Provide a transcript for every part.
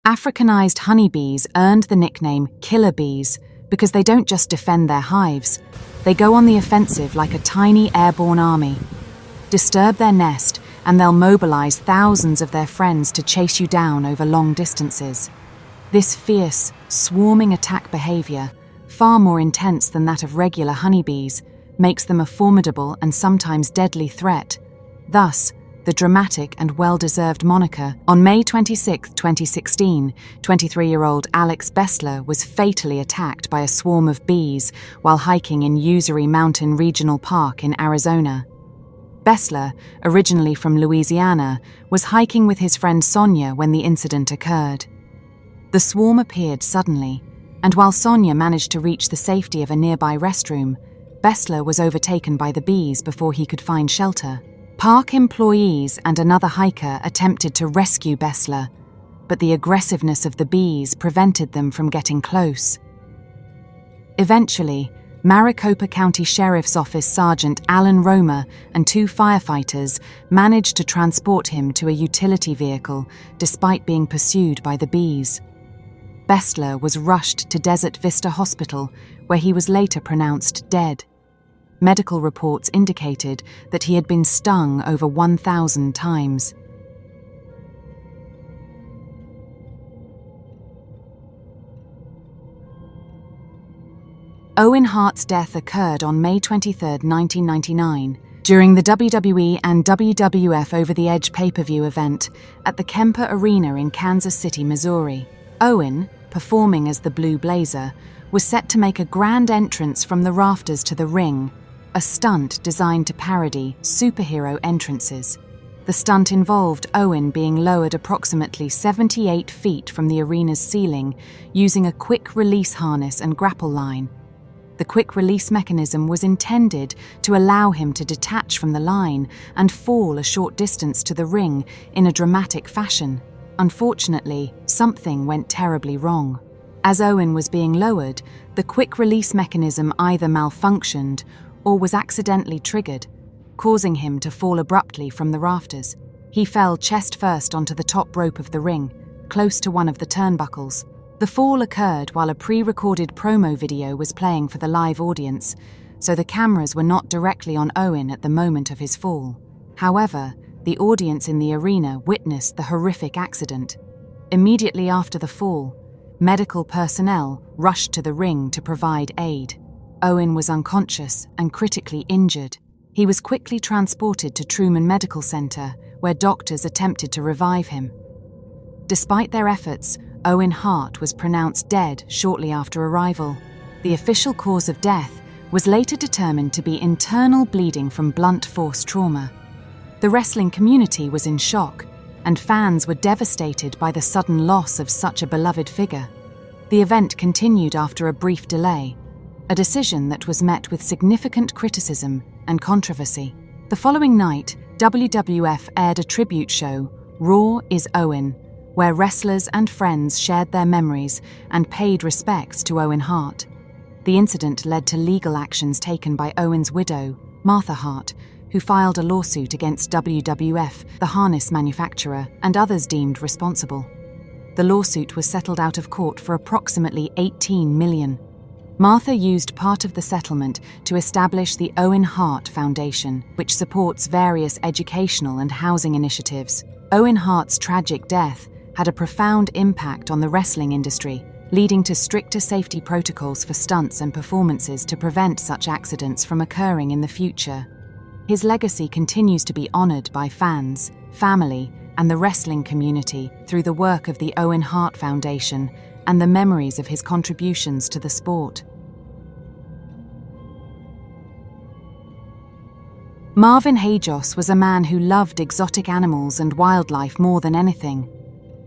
Africanized honeybees earned the nickname killer bees because they don't just defend their hives, they go on the offensive like a tiny airborne army. Disturb their nest, and they'll mobilize thousands of their friends to chase you down over long distances. This fierce, swarming attack behavior, far more intense than that of regular honeybees, makes them a formidable and sometimes deadly threat. Thus, the dramatic and well-deserved moniker. On May 26, 2016, 23-year-old Alex Bessler was fatally attacked by a swarm of bees while hiking in Usery Mountain Regional Park in Arizona. Bessler, originally from Louisiana, was hiking with his friend Sonia when the incident occurred. The swarm appeared suddenly, and while Sonia managed to reach the safety of a nearby restroom, Bessler was overtaken by the bees before he could find shelter. Park employees and another hiker attempted to rescue Bessler, but the aggressiveness of the bees prevented them from getting close. Eventually, Maricopa County Sheriff's Office Sergeant Alan Romer and 2 firefighters managed to transport him to a utility vehicle despite being pursued by the bees. Bessler was rushed to Desert Vista Hospital, where he was later pronounced dead. Medical reports indicated that he had been stung over 1,000 times. Owen Hart's death occurred on May 23, 1999, during the WWE and WWF Over the Edge pay-per-view event at the Kemper Arena in Kansas City, Missouri. Owen, performing as the Blue Blazer, was set to make a grand entrance from the rafters to the ring, a stunt designed to parody superhero entrances. The stunt involved Owen being lowered approximately 78 feet from the arena's ceiling using a quick-release harness and grapple line. The quick-release mechanism was intended to allow him to detach from the line and fall a short distance to the ring in a dramatic fashion. Unfortunately, something went terribly wrong. As Owen was being lowered, the quick-release mechanism either malfunctioned or was accidentally triggered, causing him to fall abruptly from the rafters. He fell chest first onto the top rope of the ring, close to one of the turnbuckles. The fall occurred while a pre-recorded promo video was playing for the live audience, so the cameras were not directly on Owen at the moment of his fall. However, the audience in the arena witnessed the horrific accident. Immediately after the fall, medical personnel rushed to the ring to provide aid. Owen was unconscious and critically injured. He was quickly transported to Truman Medical Center, where doctors attempted to revive him. Despite their efforts, Owen Hart was pronounced dead shortly after arrival. The official cause of death was later determined to be internal bleeding from blunt force trauma. The wrestling community was in shock, and fans were devastated by the sudden loss of such a beloved figure. The event continued after a brief delay, a decision that was met with significant criticism and controversy. The following night, WWF aired a tribute show, Raw is Owen, where wrestlers and friends shared their memories and paid respects to Owen Hart. The incident led to legal actions taken by Owen's widow, Martha Hart, who filed a lawsuit against WWF, the harness manufacturer, and others deemed responsible. The lawsuit was settled out of court for approximately $18 million. Martha used part of the settlement to establish the Owen Hart Foundation, which supports various educational and housing initiatives. Owen Hart's tragic death had a profound impact on the wrestling industry, leading to stricter safety protocols for stunts and performances to prevent such accidents from occurring in the future. His legacy continues to be honored by fans, family, and the wrestling community through the work of the Owen Hart Foundation and the memories of his contributions to the sport. Marvin Hajos was a man who loved exotic animals and wildlife more than anything.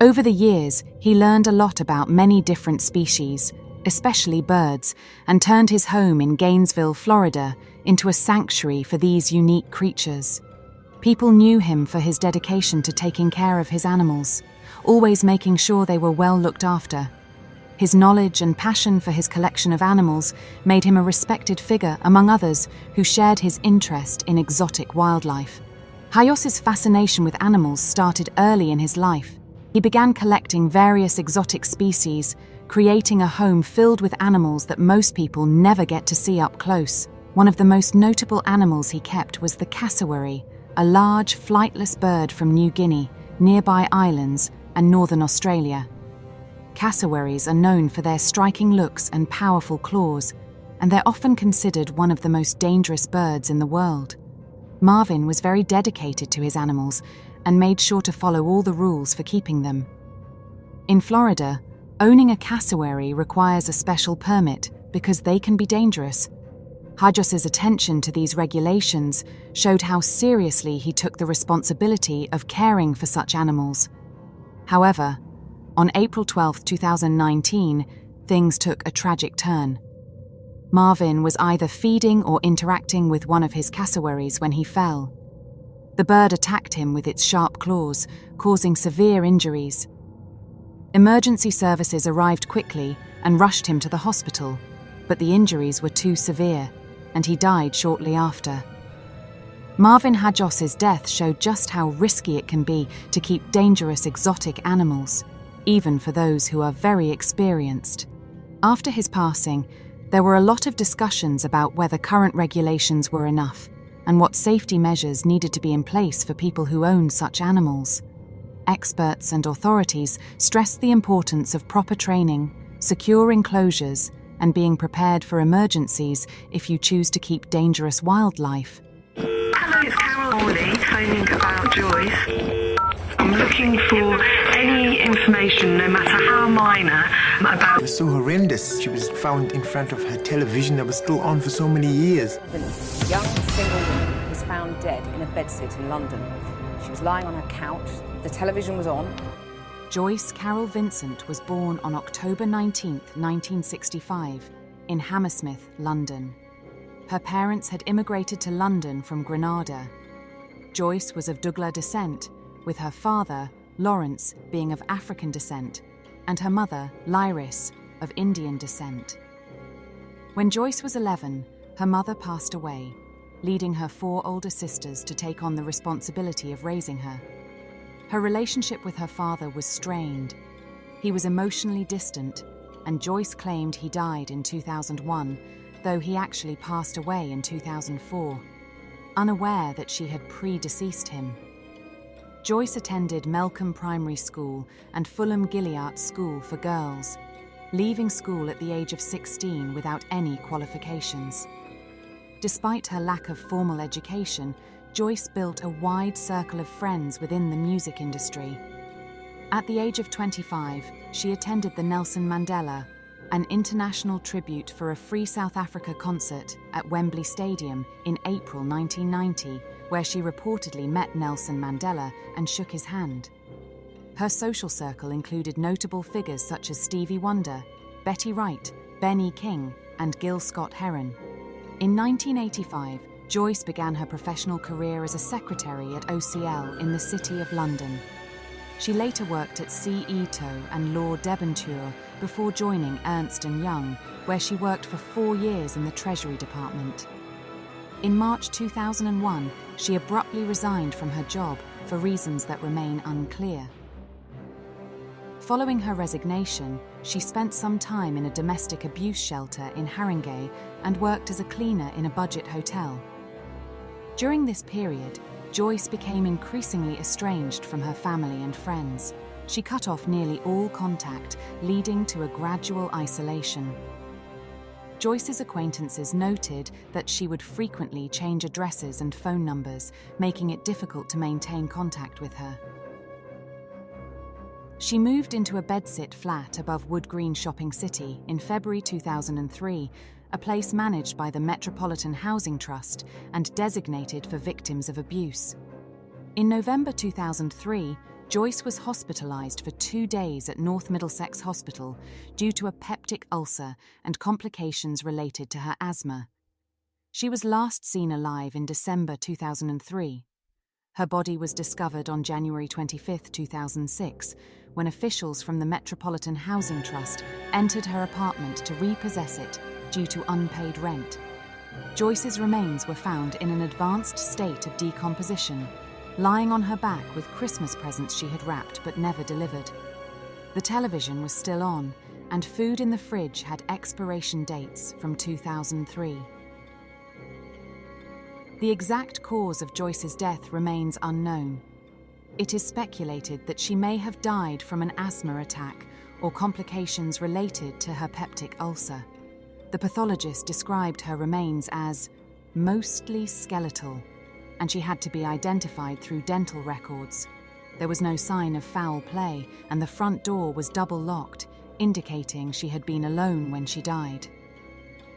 Over the years, he learned a lot about many different species, especially birds, and turned his home in Gainesville, Florida, into a sanctuary for these unique creatures. People knew him for his dedication to taking care of his animals, always making sure they were well looked after. His knowledge and passion for his collection of animals made him a respected figure among others who shared his interest in exotic wildlife. Hajos's fascination with animals started early in his life. He began collecting various exotic species, creating a home filled with animals that most people never get to see up close. One of the most notable animals he kept was the cassowary, a large, flightless bird from New Guinea, nearby islands, and northern Australia. Cassowaries are known for their striking looks and powerful claws, and they're often considered one of the most dangerous birds in the world. Marvin was very dedicated to his animals and made sure to follow all the rules for keeping them. In Florida, owning a cassowary requires a special permit because they can be dangerous. Hajos' attention to these regulations showed how seriously he took the responsibility of caring for such animals. However, on April 12, 2019, things took a tragic turn. Marvin was either feeding or interacting with one of his cassowaries when he fell. The bird attacked him with its sharp claws, causing severe injuries. Emergency services arrived quickly and rushed him to the hospital, but the injuries were too severe, and he died shortly after. Marvin Hajos' death showed just how risky it can be to keep dangerous exotic animals, even for those who are very experienced. After his passing, there were a lot of discussions about whether current regulations were enough and what safety measures needed to be in place for people who own such animals. Experts and authorities stressed the importance of proper training, secure enclosures, and being prepared for emergencies if you choose to keep dangerous wildlife. Hello, it's Carol Morley phoning about Joyce. I'm looking for any information, no matter how minor, about... It was so horrendous. She was found in front of her television that was still on for so many years. A young single woman was found dead in a bedsit in London. She was lying on her couch. The television was on. Joyce Carol Vincent was born on October 19, 1965, in Hammersmith, London. Her parents had immigrated to London from Grenada. Joyce was of Douglas descent, with her father, Lawrence, being of African descent, and her mother, Lyris, of Indian descent. When Joyce was 11, her mother passed away, leading her 4 older sisters to take on the responsibility of raising her. Her relationship with her father was strained. He was emotionally distant, and Joyce claimed he died in 2001, though he actually passed away in 2004, unaware that she had predeceased him. Joyce attended Melcombe Primary School and Fulham Gilliard School for girls, leaving school at the age of 16 without any qualifications. Despite her lack of formal education, Joyce built a wide circle of friends within the music industry. At the age of 25, she attended the Nelson Mandela, an international tribute for a Free South Africa concert at Wembley Stadium in April 1990, where she reportedly met Nelson Mandela and shook his hand. Her social circle included notable figures such as Stevie Wonder, Betty Wright, Benny King, and Gil Scott-Heron. In 1985, Joyce began her professional career as a secretary at OCL in the City of London. She later worked at C.E.T.O. and Law Debenture before joining Ernst & Young, where she worked for 4 years in the Treasury Department. In March 2001, she abruptly resigned from her job for reasons that remain unclear. Following her resignation, she spent some time in a domestic abuse shelter in Haringey and worked as a cleaner in a budget hotel. During this period, Joyce became increasingly estranged from her family and friends. She cut off nearly all contact, leading to a gradual isolation. Joyce's acquaintances noted that she would frequently change addresses and phone numbers, making it difficult to maintain contact with her. She moved into a bedsit flat above Wood Green Shopping City in February 2003, a place managed by the Metropolitan Housing Trust and designated for victims of abuse. In November 2003, Joyce was hospitalised for 2 days at North Middlesex Hospital due to a peptic ulcer and complications related to her asthma. She was last seen alive in December 2003. Her body was discovered on January 25, 2006, when officials from the Metropolitan Housing Trust entered her apartment to repossess it due to unpaid rent. Joyce's remains were found in an advanced state of decomposition, lying on her back with Christmas presents she had wrapped but never delivered. The television was still on, and food in the fridge had expiration dates from 2003. The exact cause of Joyce's death remains unknown. It is speculated that she may have died from an asthma attack or complications related to her peptic ulcer. The pathologist described her remains as mostly skeletal, and she had to be identified through dental records. There was no sign of foul play, and the front door was double locked, indicating she had been alone when she died.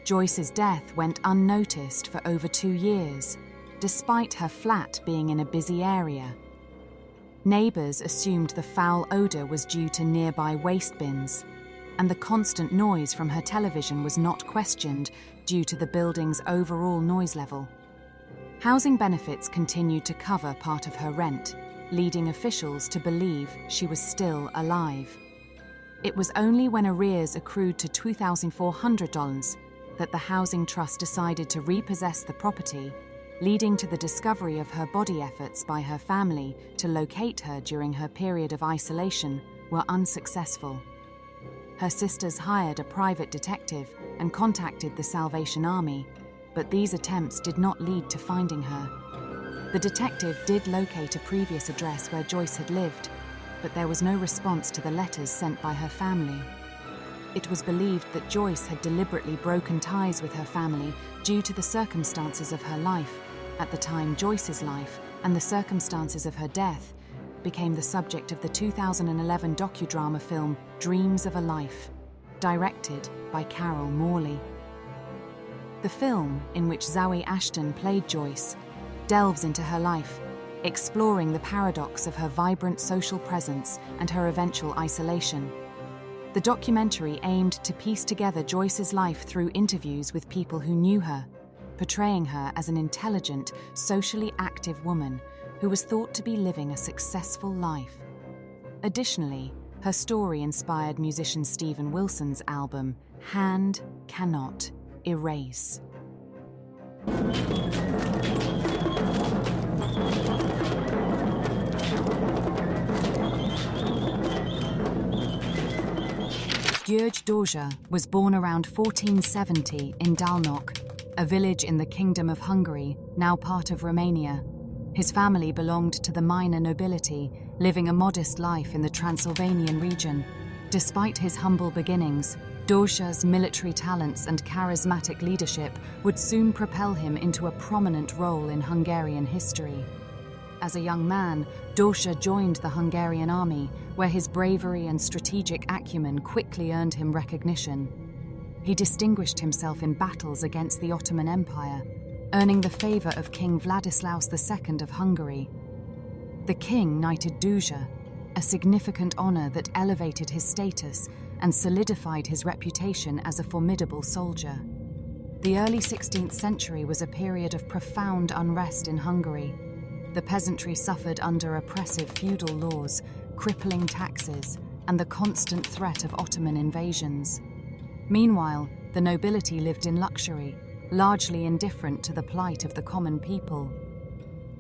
Joyce's death went unnoticed for over 2 years, despite her flat being in a busy area. Neighbours assumed the foul odour was due to nearby waste bins, and the constant noise from her television was not questioned due to the building's overall noise level. Housing benefits continued to cover part of her rent, leading officials to believe she was still alive. It was only when arrears accrued to $2,400 that the Housing Trust decided to repossess the property, leading to the discovery of her body. Efforts by her family to locate her during her period of isolation were unsuccessful. Her sisters hired a private detective and contacted the Salvation Army, but these attempts did not lead to finding her. The detective did locate a previous address where Joyce had lived, but there was no response to the letters sent by her family. It was believed that Joyce had deliberately broken ties with her family due to the circumstances of her life. At the time, Joyce's life and the circumstances of her death became the subject of the 2011 docudrama film Dreams of a Life, directed by Carol Morley. The film, in which Zawe Ashton played Joyce, delves into her life, exploring the paradox of her vibrant social presence and her eventual isolation. The documentary aimed to piece together Joyce's life through interviews with people who knew her, portraying her as an intelligent, socially active woman who was thought to be living a successful life. Additionally, her story inspired musician Steven Wilson's album, Hand Cannot Erase. György Dózsa was born around 1470 in Dalnok, a village in the Kingdom of Hungary, now part of Romania. His family belonged to the minor nobility, living a modest life in the Transylvanian region. Despite his humble beginnings, Dózsa's military talents and charismatic leadership would soon propel him into a prominent role in Hungarian history. As a young man, Dózsa joined the Hungarian army, where his bravery and strategic acumen quickly earned him recognition. He distinguished himself in battles against the Ottoman Empire, earning the favour of King Vladislaus II of Hungary. The king knighted Dózsa, a significant honour that elevated his status and solidified his reputation as a formidable soldier. The early 16th century was a period of profound unrest in Hungary. The peasantry suffered under oppressive feudal laws, crippling taxes, and the constant threat of Ottoman invasions. Meanwhile, the nobility lived in luxury, largely indifferent to the plight of the common people.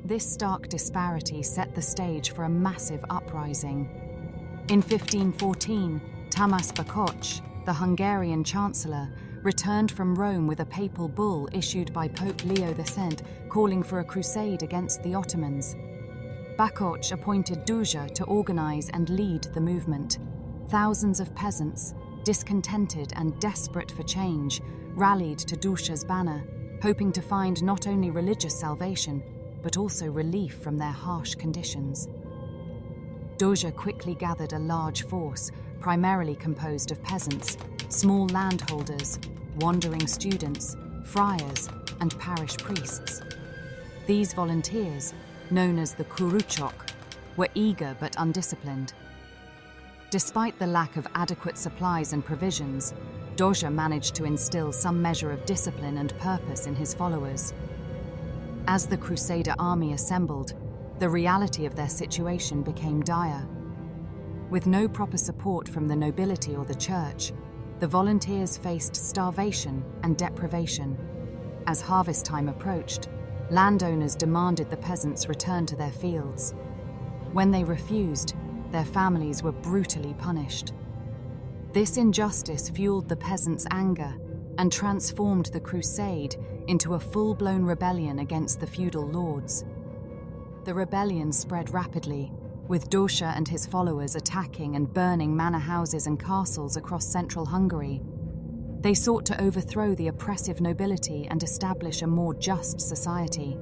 This stark disparity set the stage for a massive uprising. In 1514, Tamas Bakocs, the Hungarian chancellor, returned from Rome with a papal bull issued by Pope Leo X calling for a crusade against the Ottomans. Bakocs appointed Dózsa to organize and lead the movement. Thousands of peasants, discontented and desperate for change, rallied to Dózsa's banner, hoping to find not only religious salvation, but also relief from their harsh conditions. Dózsa quickly gathered a large force, primarily composed of peasants, small landholders, wandering students, friars, and parish priests. These volunteers, known as the Kuruchok, were eager but undisciplined. Despite the lack of adequate supplies and provisions, Dózsa managed to instill some measure of discipline and purpose in his followers. As the Crusader army assembled, the reality of their situation became dire. With no proper support from the nobility or the church, the volunteers faced starvation and deprivation. As harvest time approached, landowners demanded the peasants return to their fields. When they refused, their families were brutally punished. This injustice fueled the peasants' anger and transformed the crusade into a full-blown rebellion against the feudal lords. The rebellion spread rapidly, with Dózsa and his followers attacking and burning manor houses and castles across central Hungary. They sought to overthrow the oppressive nobility and establish a more just society.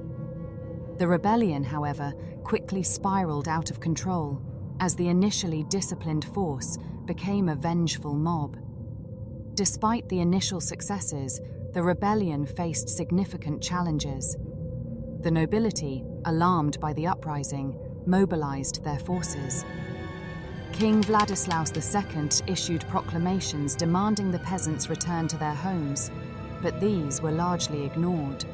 The rebellion, however, quickly spiraled out of control as the initially disciplined force became a vengeful mob. Despite the initial successes, the rebellion faced significant challenges. The nobility, alarmed by the uprising, mobilized their forces. King Vladislaus II issued proclamations demanding the peasants return to their homes, but these were largely ignored.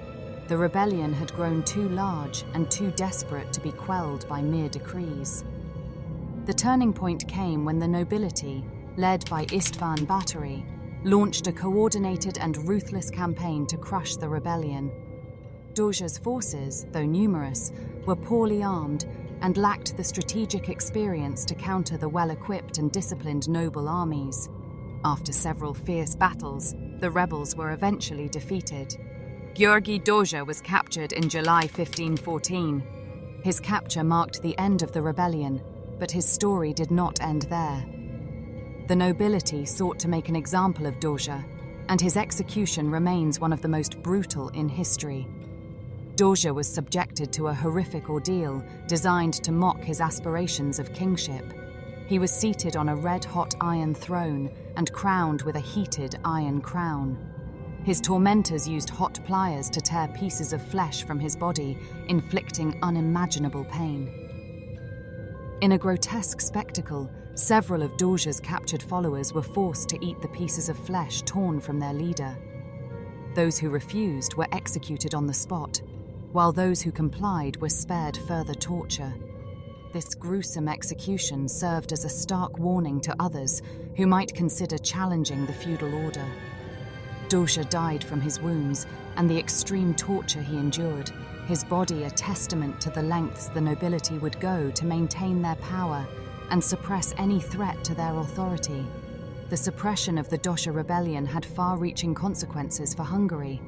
The rebellion had grown too large and too desperate to be quelled by mere decrees. The turning point came when the nobility, led by István Báthory, launched a coordinated and ruthless campaign to crush the rebellion. Dózsa's forces, though numerous, were poorly armed and lacked the strategic experience to counter the well-equipped and disciplined noble armies. After several fierce battles, the rebels were eventually defeated. György Dózsa was captured in July 1514. His capture marked the end of the rebellion, but his story did not end there. The nobility sought to make an example of Dózsa, and his execution remains one of the most brutal in history. Dózsa was subjected to a horrific ordeal designed to mock his aspirations of kingship. He was seated on a red-hot iron throne and crowned with a heated iron crown. His tormentors used hot pliers to tear pieces of flesh from his body, inflicting unimaginable pain. In a grotesque spectacle, several of Dózsa's captured followers were forced to eat the pieces of flesh torn from their leader. Those who refused were executed on the spot, while those who complied were spared further torture. This gruesome execution served as a stark warning to others who might consider challenging the feudal order. Dózsa died from his wounds and the extreme torture he endured, his body a testament to the lengths the nobility would go to maintain their power and suppress any threat to their authority. The suppression of the Dózsa rebellion had far-reaching consequences for Hungary.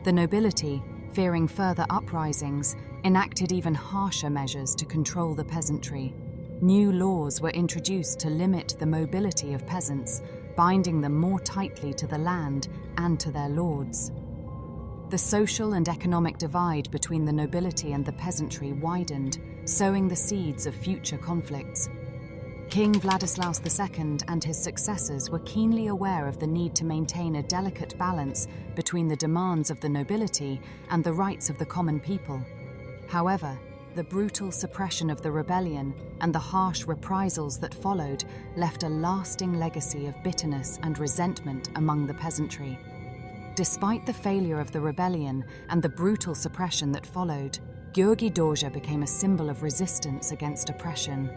The nobility, fearing further uprisings, enacted even harsher measures to control the peasantry. New laws were introduced to limit the mobility of peasants, binding them more tightly to the land and to their lords. The social and economic divide between the nobility and the peasantry widened, sowing the seeds of future conflicts. King Vladislaus II and his successors were keenly aware of the need to maintain a delicate balance between the demands of the nobility and the rights of the common people. However, the brutal suppression of the rebellion and the harsh reprisals that followed left a lasting legacy of bitterness and resentment among the peasantry. Despite the failure of the rebellion and the brutal suppression that followed, György Dózsa became a symbol of resistance against oppression.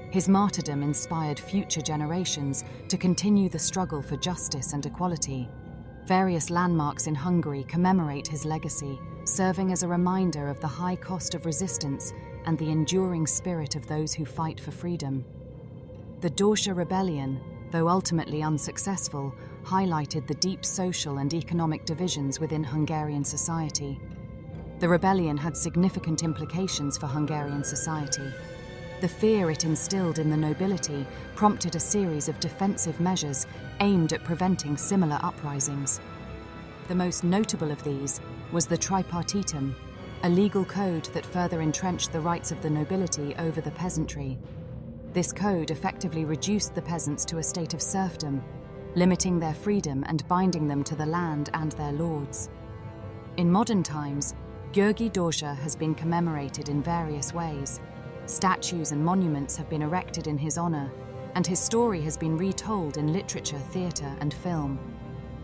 His martyrdom inspired future generations to continue the struggle for justice and equality. Various landmarks in Hungary commemorate his legacy, serving as a reminder of the high cost of resistance and the enduring spirit of those who fight for freedom. The Dózsa rebellion, though ultimately unsuccessful, highlighted the deep social and economic divisions within Hungarian society. The rebellion had significant implications for Hungarian society. The fear it instilled in the nobility prompted a series of defensive measures aimed at preventing similar uprisings. The most notable of these was the tripartitum, a legal code that further entrenched the rights of the nobility over the peasantry. This code effectively reduced the peasants to a state of serfdom, limiting their freedom and binding them to the land and their lords. In modern times, György Dózsa has been commemorated in various ways. Statues and monuments have been erected in his honor, and his story has been retold in literature, theater, and film.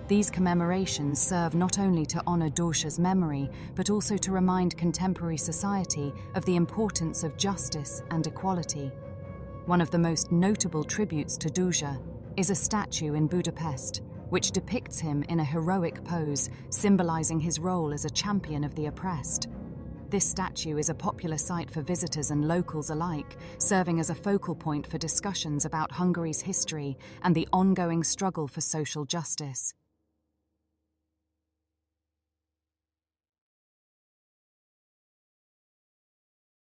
These commemorations serve not only to honor Dózsa's memory, but also to remind contemporary society of the importance of justice and equality. One of the most notable tributes to Dózsa is a statue in Budapest, which depicts him in a heroic pose, symbolizing his role as a champion of the oppressed. This statue is a popular site for visitors and locals alike, serving as a focal point for discussions about Hungary's history and the ongoing struggle for social justice.